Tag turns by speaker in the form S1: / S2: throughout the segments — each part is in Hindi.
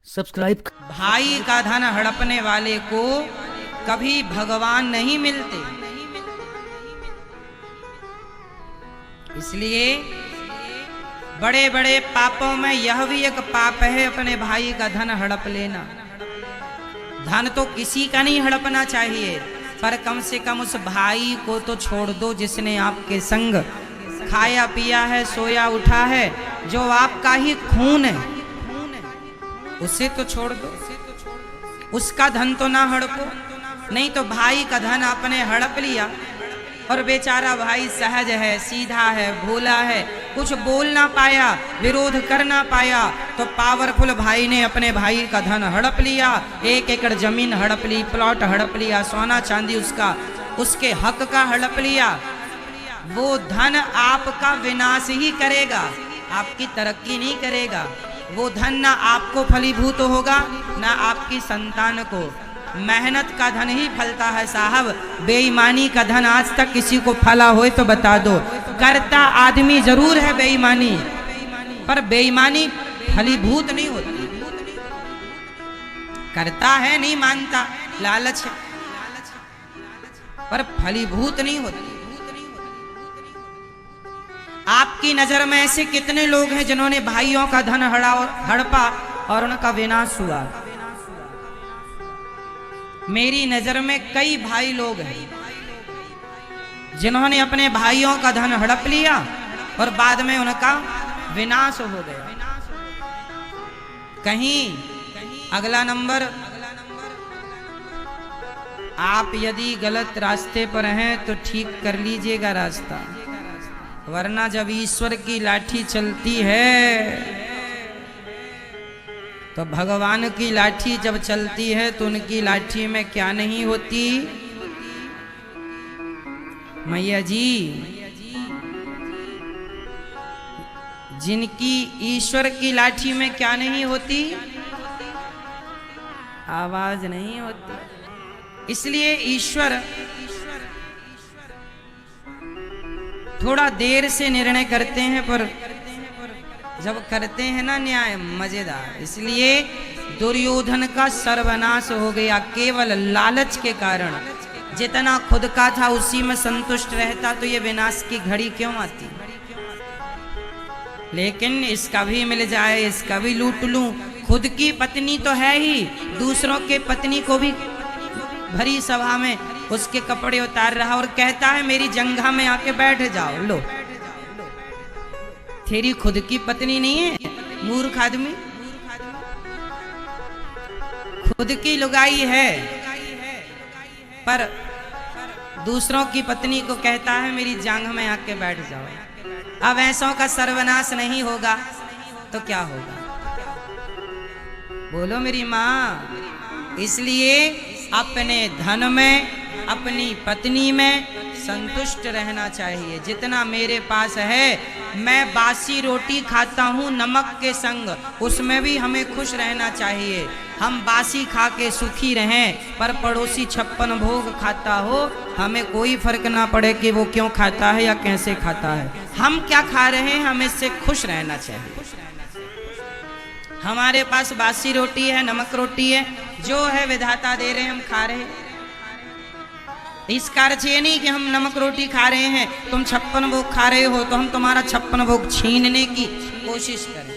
S1: सब्सक्राइब।
S2: भाई का धन हड़पने वाले को कभी भगवान नहीं मिलते। इसलिए बड़े बड़े पापों में यह भी एक पाप है, अपने भाई का धन हड़प लेना। धन तो किसी का नहीं हड़पना चाहिए, पर कम से कम उस भाई को तो छोड़ दो जिसने आपके संग खाया पिया है, सोया उठा है, जो आपका ही खून है, उसे तो छोड़ दो। उसका धन तो ना हड़पो। नहीं तो भाई का धन आपने हड़प लिया और बेचारा भाई सहज है, सीधा है, भोला है, कुछ बोल ना पाया, विरोध कर ना पाया, तो पावरफुल भाई ने अपने भाई का धन हड़प लिया। 1 एकड़ जमीन हड़प ली, प्लॉट हड़प लिया, सोना चांदी उसके हक का हड़प लिया। वो धन आपका विनाश ही करेगा, आपकी तरक्की नहीं करेगा। वो धन ना आपको फलीभूत होगा ना आपकी संतान को। मेहनत का धन ही फलता है साहब। बेईमानी का धन आज तक किसी को फला हो तो बता दो। करता आदमी जरूर है बेईमानी, पर बेईमानी फलीभूत नहीं होती। करता है, नहीं मानता, लालच है, पर फलीभूत नहीं होती। आपकी नजर में ऐसे कितने लोग हैं जिन्होंने भाइयों का धन हड़पा और उनका विनाश हुआ। मेरी नजर में कई भाई लोग हैं जिन्होंने अपने भाइयों का धन हड़प लिया और बाद में उनका विनाश हो गया। कहीं अगला नंबर, आप यदि गलत रास्ते पर हैं तो ठीक कर लीजिएगा रास्ता, वरना जब ईश्वर की लाठी चलती है तो भगवान की लाठी जब चलती है तो उनकी लाठी में क्या नहीं होती। मैया जी, जिनकी ईश्वर की लाठी में क्या नहीं होती, आवाज नहीं होती। इसलिए ईश्वर थोड़ा देर से निर्णय करते हैं, पर जब करते हैं ना न्याय, मजेदार। इसलिए दुर्योधन का सर्वनाश हो गया केवल लालच के कारण। जितना खुद का था उसी में संतुष्ट रहता तो ये विनाश की घड़ी क्यों आती। लेकिन इसका भी मिल जाए, इसका भी लूट लूं। खुद की पत्नी तो है ही, दूसरों के पत्नी को भी भरी सभा में उसके कपड़े उतार रहा और कहता है मेरी जंघा में आके बैठ जाओ। लो, तेरी खुद की पत्नी नहीं है मूर्ख आदमी, खुद की लुगाई है, पर दूसरों की पत्नी को कहता है मेरी जांघ में आके बैठ जाओ। अब ऐसों का सर्वनाश नहीं होगा तो क्या होगा, बोलो मेरी माँ। इसलिए अपने धन में, अपनी पत्नी में संतुष्ट रहना चाहिए। जितना मेरे पास है, मैं बासी रोटी खाता हूँ नमक के संग, उसमें भी हमें खुश रहना चाहिए। हम बासी खा के सुखी रहें, पर पड़ोसी 56 भोग खाता हो, हमें कोई फर्क ना पड़े कि वो क्यों खाता है या कैसे खाता है। हम क्या खा रहे हैं, हमें इससे खुश रहना चाहिए। हमारे पास बासी रोटी है, नमक रोटी है, जो है विधाता दे रहे हैं, हम खा रहे हैं। इसका अर्थ ये नहीं कि हम नमक रोटी खा रहे हैं, तुम 56 भोग खा रहे हो तो हम तुम्हारा 56 भोग छीनने की कोशिश करें।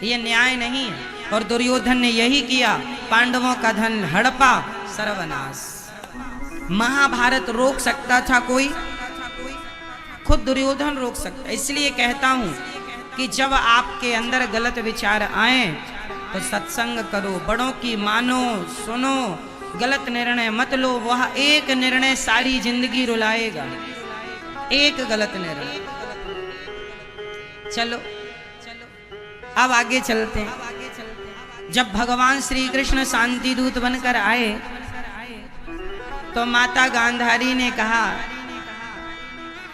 S2: ये न्याय नहीं है। और दुर्योधन ने यही किया, पांडवों का धन हड़पा, सर्वनाश। महाभारत रोक सकता था कोई? खुद दुर्योधन रोक सकता। इसलिए कहता हूं कि जब आपके अंदर गलत विचार आए तो सत्संग करो, बड़ों की मानो, सुनो, गलत निर्णय मत लो। वह एक निर्णय सारी जिंदगी रुलाएगा, एक गलत निर्णय। चलो अब आगे चलते हैं। जब भगवान श्री कृष्ण शांति दूत बनकर आए तो माता गांधारी ने कहा,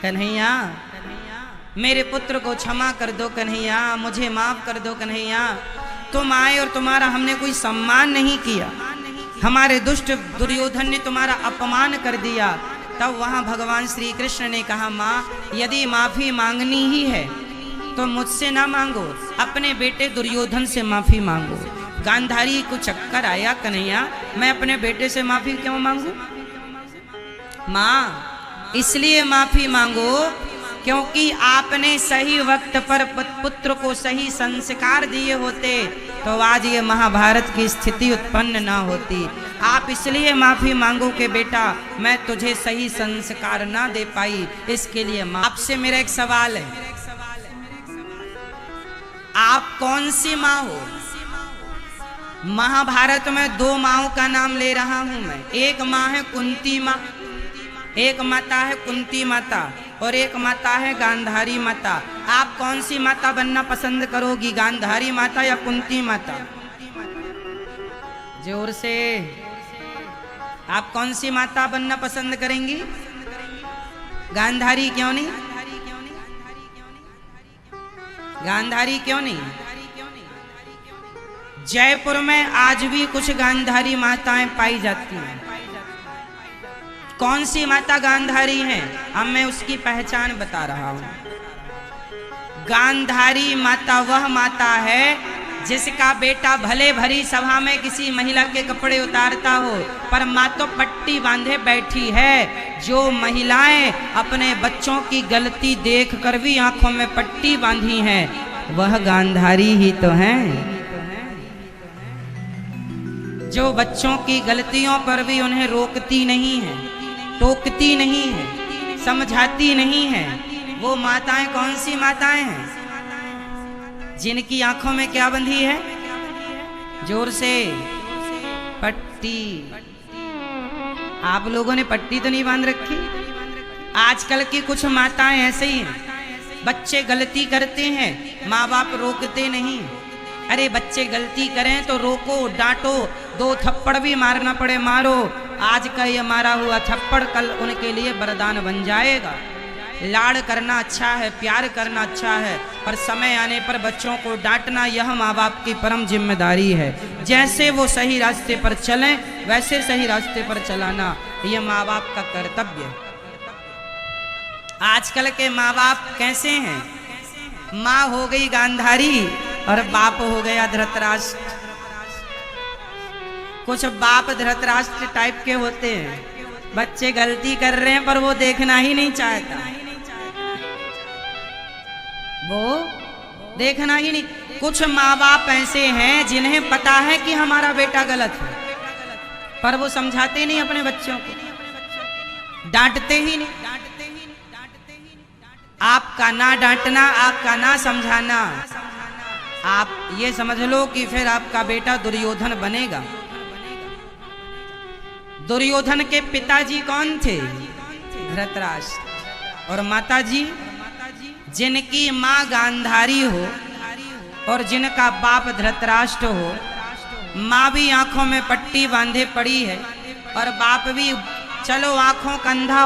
S2: कन्हैया मेरे पुत्र को क्षमा कर दो कन्हैया, मुझे माफ कर दो कन्हैया। तुम आए और तुम्हारा हमने कोई सम्मान नहीं किया, हमारे दुष्ट दुर्योधन ने तुम्हारा अपमान कर दिया। तब वहां भगवान श्री कृष्ण ने कहा, माँ यदि माफी मांगनी ही है तो मुझसे ना मांगो, अपने बेटे दुर्योधन से माफी मांगो। गांधारी को चक्कर आया, कन्हैया मैं अपने बेटे से माफी क्यों मांगू? माँ इसलिए माफी मांगो क्योंकि आपने सही वक्त पर पुत्र को सही संस्कार दिए होते तो आज ये महाभारत की स्थिति उत्पन्न ना होती। आप इसलिए माफी मांगो कि बेटा मैं तुझे सही संस्कार ना दे पाई, इसके लिए आपसे मेरा एक सवाल है, आप कौन सी माँ हो? महाभारत में दो माँओं का नाम ले रहा हूं मैं। एक माँ है कुंती माँ, एक माता है कुंती माता और एक माता है गांधारी माता। आप कौन सी माता बनना पसंद करोगी, गांधारी माता या कुंती माता? जोर से, आप कौन सी माता बनना पसंद करेंगी? गांधारी क्यों नहीं? गांधारी क्यों नहीं? जयपुर में आज भी कुछ गांधारी माताएं पाई जाती हैं। कौन सी माता गांधारी हैं? अब मैं उसकी पहचान बता रहा हूं। गांधारी माता वह माता है जिसका बेटा भले भरी सभा में किसी महिला के कपड़े उतारता हो पर माँ तो पट्टी बांधे बैठी है। जो महिलाएं अपने बच्चों की गलती देख कर भी आंखों में पट्टी बांधी हैं वह गांधारी ही तो हैं। जो बच्चों की गलतियों पर भी उन्हें रोकती नहीं है, टोकती नहीं है, समझाती नहीं है, वो माताएं कौन सी माताएं हैं? जिनकी आंखों में क्या बंधी है? जोर से, पट्टी। आप लोगों ने पट्टी तो नहीं बांध रखी? आजकल की कुछ माताएं ऐसे ही हैं, बच्चे गलती करते हैं माँ बाप रोकते नहीं। अरे बच्चे गलती करें तो रोको, डांटो, दो थप्पड़ भी मारना पड़े मारो। आज का ये मारा हुआ थप्पड़ कल उनके लिए वरदान बन जाएगा। लाड़ करना अच्छा है, प्यार करना अच्छा है, पर समय आने पर बच्चों को डांटना यह माँ बाप की परम जिम्मेदारी है। जैसे वो सही रास्ते पर चलें वैसे सही रास्ते पर चलाना यह माँ बाप का कर्तव्य है। आजकल के माँ बाप कैसे हैं? माँ हो गई गांधारी और बाप हो गया धृतराष्ट्र। कुछ बाप धृतराष्ट्र टाइप के होते हैं, बच्चे गलती कर रहे हैं पर वो देखना ही नहीं चाहता, वो देखना ही नहीं। कुछ माँ बाप ऐसे हैं जिन्हें पता है कि हमारा बेटा गलत है पर वो समझाते नहीं अपने बच्चों को, डांटते ही नहीं। आपका ना डांटना, आपका ना समझाना, आप ये समझ लो कि फिर आपका बेटा दुर्योधन बनेगा। दुर्योधन के पिताजी कौन थे? धृतराष्ट्र। और माताजी? जिनकी माँ गांधारी हो और जिनका बाप धृतराष्ट्र हो। माँ भी आंखों में पट्टी बांधे पड़ी है और बाप भी चलो आंखों का अंधा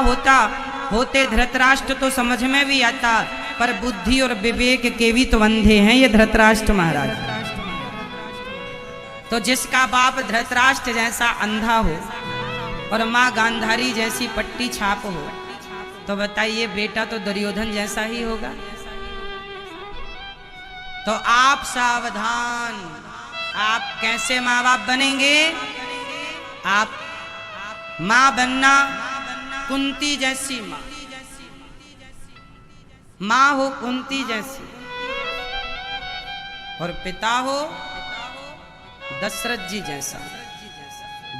S2: होते धृतराष्ट्र तो समझ में भी आता, पर बुद्धि और विवेक के भी तो अंधे हैं ये धृतराष्ट्र महाराज। तो जिसका बाप धृतराष्ट्र जैसा अंधा हो और माँ गांधारी जैसी पट्टी छाप हो तो बताइए बेटा तो दुर्योधन जैसा ही होगा। तो आप सावधान, आप कैसे माँ बाप बनेंगे? आप माँ बनना कुंती जैसी माँ, माँ हो कुंती जैसी और पिता हो दशरथ जी जैसा।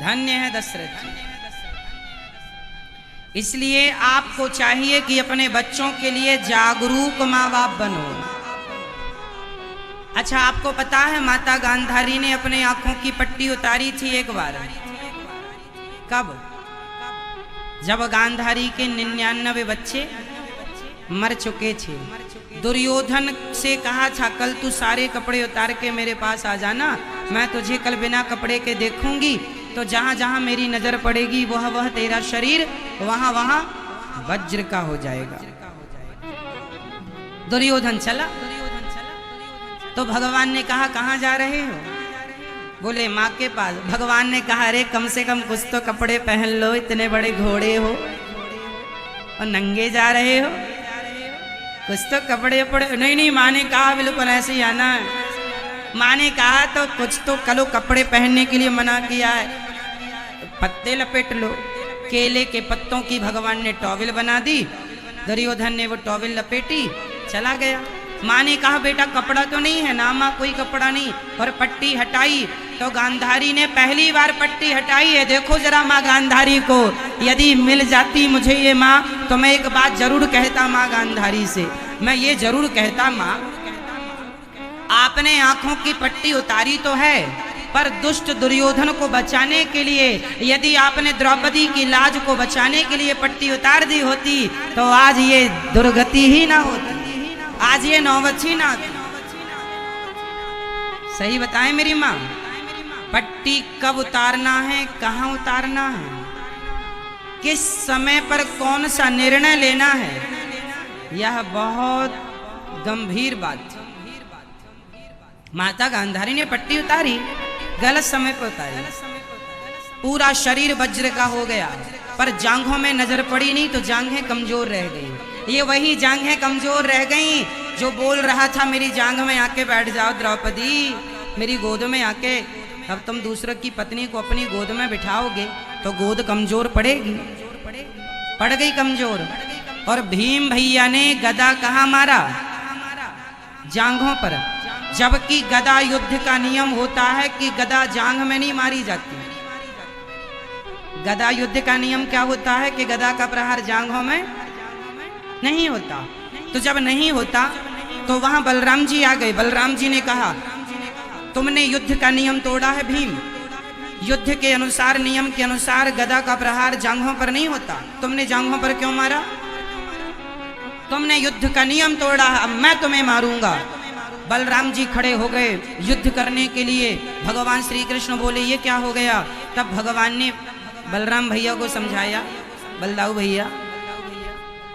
S2: धन्य है दशरथ जी। इसलिए आपको चाहिए कि अपने बच्चों के लिए जागरूक माँ बाप बनो। अच्छा, आपको पता है माता गांधारी ने अपने आंखों की पट्टी उतारी थी एक बार। कब? जब गांधारी के 99 बच्चे मर चुके थे। दुर्योधन से कहा था कल तू सारे कपड़े उतार के मेरे पास आ जाना, मैं तुझे कल बिना कपड़े के देखूंगी, तो जहां जहां मेरी नजर पड़ेगी वह तेरा शरीर वहां वहां वज्र का हो जाएगा। दुर्योधन चला तो भगवान ने कहा कहां जा रहे हो? बोले माँ के पास। भगवान ने कहा अरे कम से कम कुछ तो कपड़े पहन लो, इतने बड़े घोड़े हो और नंगे जा रहे हो, कुछ तो कपड़े पड़े। नहीं माँ ने कहा बिल्कुल ऐसे ही आना है। माँ ने कहा तो कुछ तो कलो, कपड़े पहनने के लिए मना किया है, पत्ते लपेट लो। केले के पत्तों की भगवान ने टॉवेल बना दी, दुर्योधन ने वो टॉवेल लपेटी, चला गया। माँ ने कहा बेटा कपड़ा तो नहीं है ना? माँ कोई कपड़ा नहीं। और पट्टी हटाई तो गांधारी ने पहली बार पट्टी हटाई है। देखो जरा माँ गांधारी को, यदि मिल जाती मुझे ये माँ तो मैं एक बात जरूर कहता माँ गांधारी से, मैं ये जरूर कहता माँ आपने आंखों की पट्टी उतारी तो है, पर दुष्ट दुर्योधन को बचाने के लिए यदि आपने द्रौपदी की लाज को बचाने के लिए पट्टी उतार दी होती तो आज ये दुर्गति ही ना होती, आज ये नौबत ही ना आती। सही बताएं मेरी माँ, पट्टी कब उतारना है, कहाँ उतारना है, किस समय पर कौन सा निर्णय लेना है, यह बहुत गंभीर बात थी। माता गांधारी ने पट्टी उतारी, गलत समय पर उतारी, पूरा शरीर वज्र का हो गया, पर जांघों में नजर पड़ी नहीं तो जांघें कमजोर रह गई। ये वही जांघें कमजोर रह गई जो बोल रहा था मेरी जांघ में आके बैठ जाओ द्रौपदी, मेरी गोद में आके। अब तुम दूसरे की पत्नी को अपनी गोद में बिठाओगे तो गोद कमजोर पड़ेगी, पड़ गई कमजोर। और भीम भैया ने गदा कहाँ मारा? जांघों पर, जबकि गदा युद्ध का नियम होता है कि गदा जांघ में नहीं मारी जाती। गदा युद्ध का नियम क्या होता है कि गदा का प्रहार जांघों में नहीं होता। तो जब नहीं होता तो वहां बलराम जी आ गए। बलराम जी ने कहा तुमने युद्ध का नियम तोड़ा है भीम, युद्ध के अनुसार, नियम के अनुसार गदा का प्रहार जांघों पर नहीं होता, तुमने जांघों पर क्यों मारा? तुमने युद्ध का नियम तोड़ा, अब मैं तुम्हें मारूंगा। बलराम जी खड़े हो गए युद्ध करने के लिए। भगवान श्री कृष्ण बोले ये क्या हो गया? तब भगवान ने बलराम भैया को समझाया, बलदाऊ भैया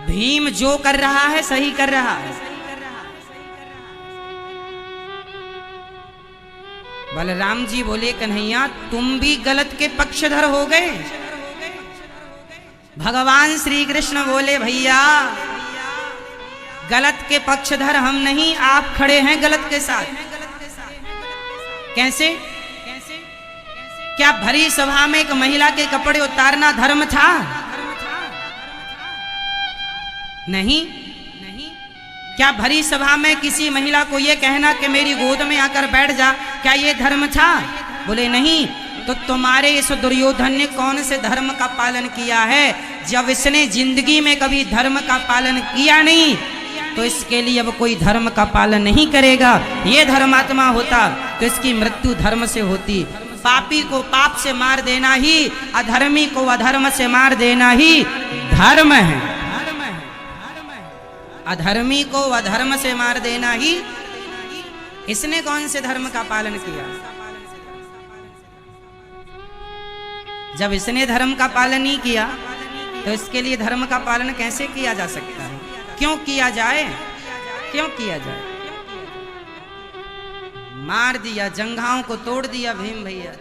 S2: भीम जो कर रहा है सही कर रहा है। बलराम जी बोले कन्हैया तुम भी गलत के पक्षधर हो गए। भगवान श्री कृष्ण बोले भैया गलत के पक्षधर हम नहीं, आप खड़े हैं गलत के साथ। कैसे? क्या भरी सभा में एक महिला के कपड़े उतारना धर्म था? नहीं। क्या भरी सभा में किसी महिला को यह कहना कि मेरी गोद में आकर बैठ जा, क्या यह धर्म था? बोले नहीं। तो तुम्हारे इस दुर्योधन ने कौन से धर्म का पालन किया है? जब इसने जिंदगी में कभी धर्म का पालन किया नहीं तो इसके लिए अब कोई धर्म का पालन नहीं करेगा। ये धर्मात्मा होता तो इसकी मृत्यु धर्म से होती। पापी को पाप से मार देना ही, अधर्मी को अधर्म से मार देना ही धर्म है। अधर्मी को अधर्म से मार देना ही, इसने कौन से धर्म का पालन किया? जब इसने धर्म का पालन नहीं किया तो इसके लिए धर्म का पालन कैसे किया जा सकता है? क्यों किया जाए? क्यों किया जाए? मार दिया, जंघाओं को तोड़ दिया भीम भैया।